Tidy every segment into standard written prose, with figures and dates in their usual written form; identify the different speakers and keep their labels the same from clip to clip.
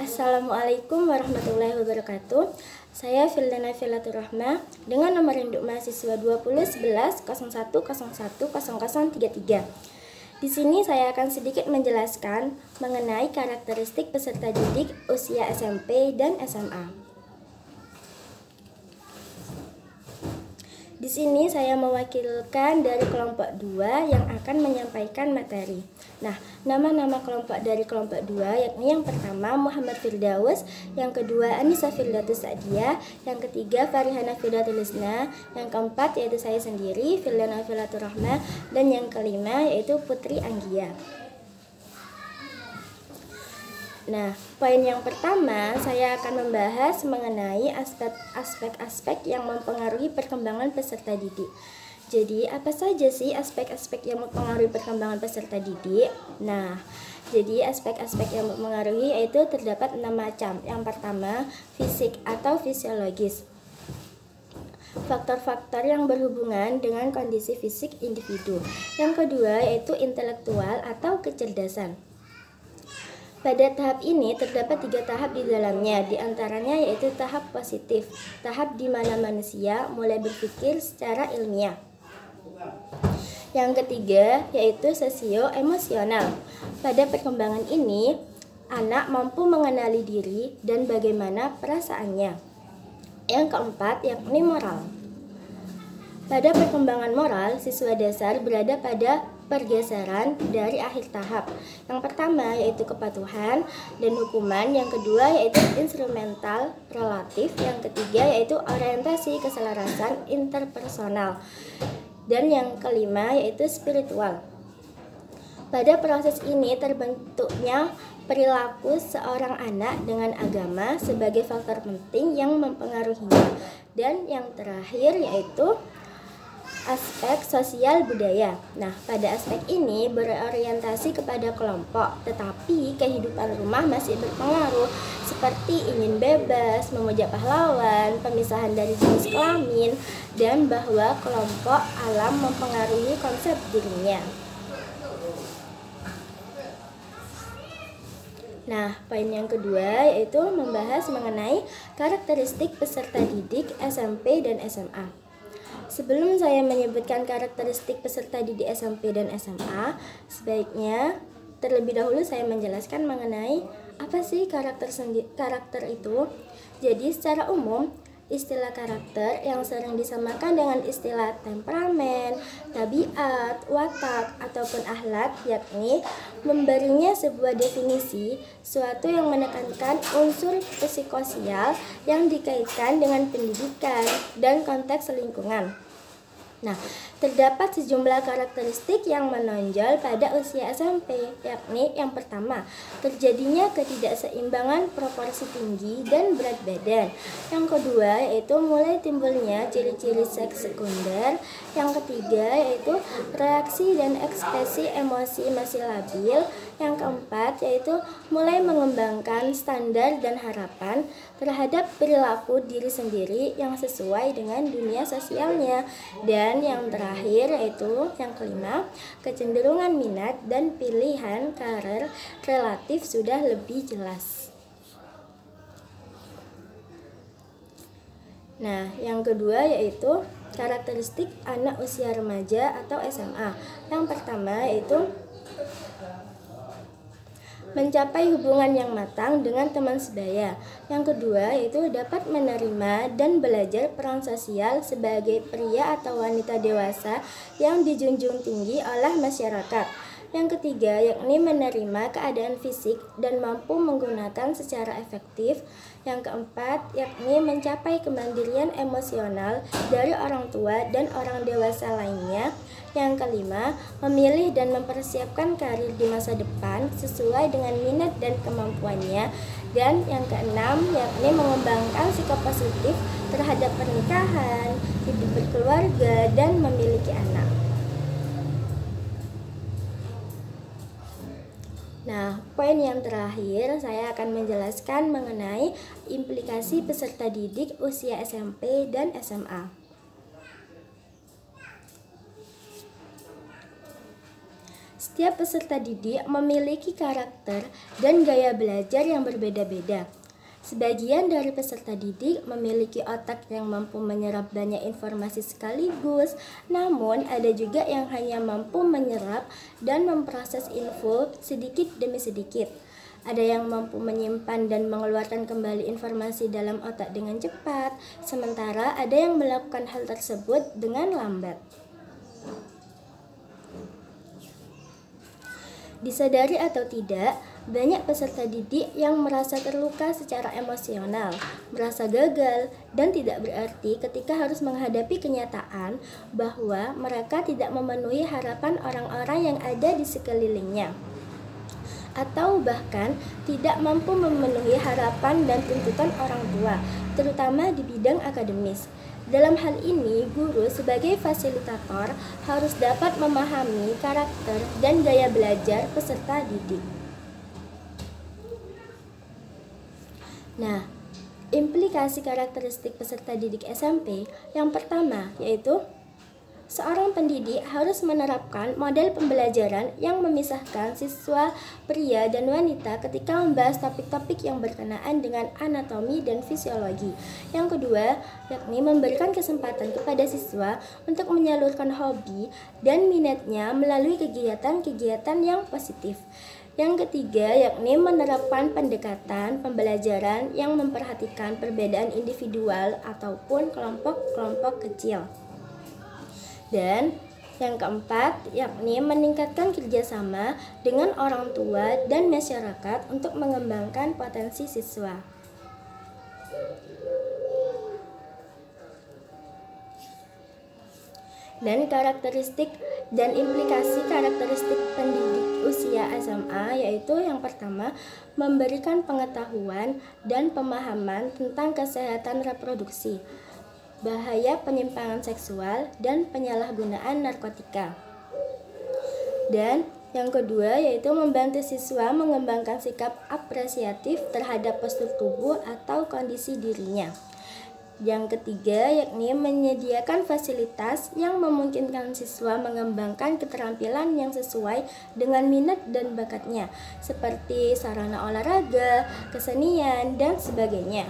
Speaker 1: Assalamualaikum warahmatullahi wabarakatuh. Saya Fildana Filatur Rahma dengan nomor induk mahasiswa 201101010033. Di sini saya akan sedikit menjelaskan mengenai karakteristik peserta didik usia SMP dan SMA. Di sini saya mewakilkan dari kelompok 2 yang akan menyampaikan materi. Nah, nama-nama kelompok dari kelompok 2 yakni yang pertama Muhammad Firdaus, yang kedua Anissa Firdatus Sa'diyah, yang ketiga Farihana Firdatul Lisna, yang keempat yaitu saya sendiri Fildana Filatur Rahma, dan yang kelima yaitu Putri Anggia. Nah, poin yang pertama saya akan membahas mengenai aspek-aspek yang mempengaruhi perkembangan peserta didik. Jadi, apa saja sih aspek-aspek yang mempengaruhi perkembangan peserta didik? Nah, jadi aspek-aspek yang mempengaruhi yaitu terdapat 6 macam. Yang pertama, fisik atau fisiologis. Faktor-faktor yang berhubungan dengan kondisi fisik individu. Yang kedua yaitu intelektual atau kecerdasan. Pada tahap ini terdapat 3 tahap di dalamnya, diantaranya yaitu tahap positif, tahap di mana manusia mulai berpikir secara ilmiah. Yang ketiga yaitu sosio-emosional. Pada perkembangan ini, anak mampu mengenali diri dan bagaimana perasaannya. Yang keempat yakni moral. Pada perkembangan moral, siswa dasar berada pada pergeseran dari akhir tahap. Yang pertama yaitu kepatuhan dan hukuman, yang kedua yaitu instrumental relatif, yang ketiga yaitu orientasi keselarasan interpersonal, dan yang kelima yaitu spiritual. Pada proses ini terbentuknya perilaku seorang anak dengan agama sebagai faktor penting yang mempengaruhinya. Dan yang terakhir yaitu aspek sosial budaya. Nah, pada aspek ini berorientasi kepada kelompok, tetapi kehidupan rumah masih berpengaruh, seperti ingin bebas, memuja pahlawan, pemisahan dari jenis kelamin, dan bahwa kelompok alam mempengaruhi konsep dirinya. Nah, poin yang kedua yaitu membahas mengenai karakteristik peserta didik SMP dan SMA. Sebelum saya menyebutkan karakteristik peserta didik SMP dan SMA, sebaiknya terlebih dahulu saya menjelaskan mengenai apa sih karakter itu. Jadi secara umum, istilah karakter yang sering disamakan dengan istilah temperamen, tabiat, watak, ataupun akhlak, yakni memberinya sebuah definisi, suatu yang menekankan unsur psikososial yang dikaitkan dengan pendidikan dan konteks lingkungan. Nah, terdapat sejumlah karakteristik yang menonjol pada usia SMP, yakni yang pertama, terjadinya ketidakseimbangan proporsi tinggi dan berat badan. Yang kedua yaitu mulai timbulnya ciri-ciri seks sekunder. Yang ketiga yaitu reaksi dan ekspresi emosi masih labil. Yang keempat yaitu mulai mengembangkan standar dan harapan terhadap perilaku diri sendiri yang sesuai dengan dunia sosialnya. Dan yang terakhir yaitu yang kelima, kecenderungan minat dan pilihan karir relatif sudah lebih jelas. Nah, yang kedua yaitu karakteristik anak usia remaja atau SMA. Yang pertama yaitu mencapai hubungan yang matang dengan teman sebaya. Yang kedua yaitu dapat menerima dan belajar peran sosial sebagai pria atau wanita dewasa yang dijunjung tinggi oleh masyarakat. Yang ketiga yakni menerima keadaan fisik dan mampu menggunakan secara efektif. Yang keempat yakni mencapai kemandirian emosional dari orang tua dan orang dewasa lainnya. Yang kelima, memilih dan mempersiapkan karir di masa depan sesuai dengan minat dan kemampuannya. Dan yang keenam yakni mengembangkan sikap positif terhadap pernikahan, hidup berkeluarga, dan memiliki anak. Nah, poin yang terakhir saya akan menjelaskan mengenai implikasi peserta didik usia SMP dan SMA. Setiap peserta didik memiliki karakter dan gaya belajar yang berbeda-beda. Sebagian dari peserta didik memiliki otak yang mampu menyerap banyak informasi sekaligus, namun ada juga yang hanya mampu menyerap dan memproses info sedikit demi sedikit. Ada yang mampu menyimpan dan mengeluarkan kembali informasi dalam otak dengan cepat, sementara ada yang melakukan hal tersebut dengan lambat. Disadari atau tidak, banyak peserta didik yang merasa terluka secara emosional, merasa gagal, dan tidak berarti ketika harus menghadapi kenyataan bahwa mereka tidak memenuhi harapan orang-orang yang ada di sekelilingnya, atau bahkan tidak mampu memenuhi harapan dan tuntutan orang tua, terutama di bidang akademis. Dalam hal ini, guru sebagai fasilitator harus dapat memahami karakter dan gaya belajar peserta didik. Nah, implikasi karakteristik peserta didik SMP yang pertama yaitu seorang pendidik harus menerapkan model pembelajaran yang memisahkan siswa pria dan wanita ketika membahas topik-topik yang berkenaan dengan anatomi dan fisiologi. Yang kedua, yakni memberikan kesempatan kepada siswa untuk menyalurkan hobi dan minatnya melalui kegiatan-kegiatan yang positif. Yang ketiga, yakni menerapkan pendekatan pembelajaran yang memperhatikan perbedaan individual ataupun kelompok-kelompok kecil. Dan yang keempat, yakni meningkatkan kerjasama dengan orang tua dan masyarakat untuk mengembangkan potensi siswa. Dan karakteristik dan implikasi karakteristik pendidik usia SMA yaitu yang pertama, memberikan pengetahuan dan pemahaman tentang kesehatan reproduksi, bahaya penyimpangan seksual, dan penyalahgunaan narkotika. Dan yang kedua yaitu membantu siswa mengembangkan sikap apresiatif terhadap postur tubuh atau kondisi dirinya. Yang ketiga yakni menyediakan fasilitas yang memungkinkan siswa mengembangkan keterampilan yang sesuai dengan minat dan bakatnya, seperti sarana olahraga, kesenian, dan sebagainya.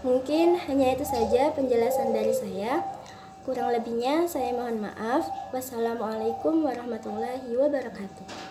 Speaker 1: Mungkin hanya itu saja penjelasan dari saya. Kurang lebihnya saya mohon maaf. Wassalamualaikum warahmatullahi wabarakatuh.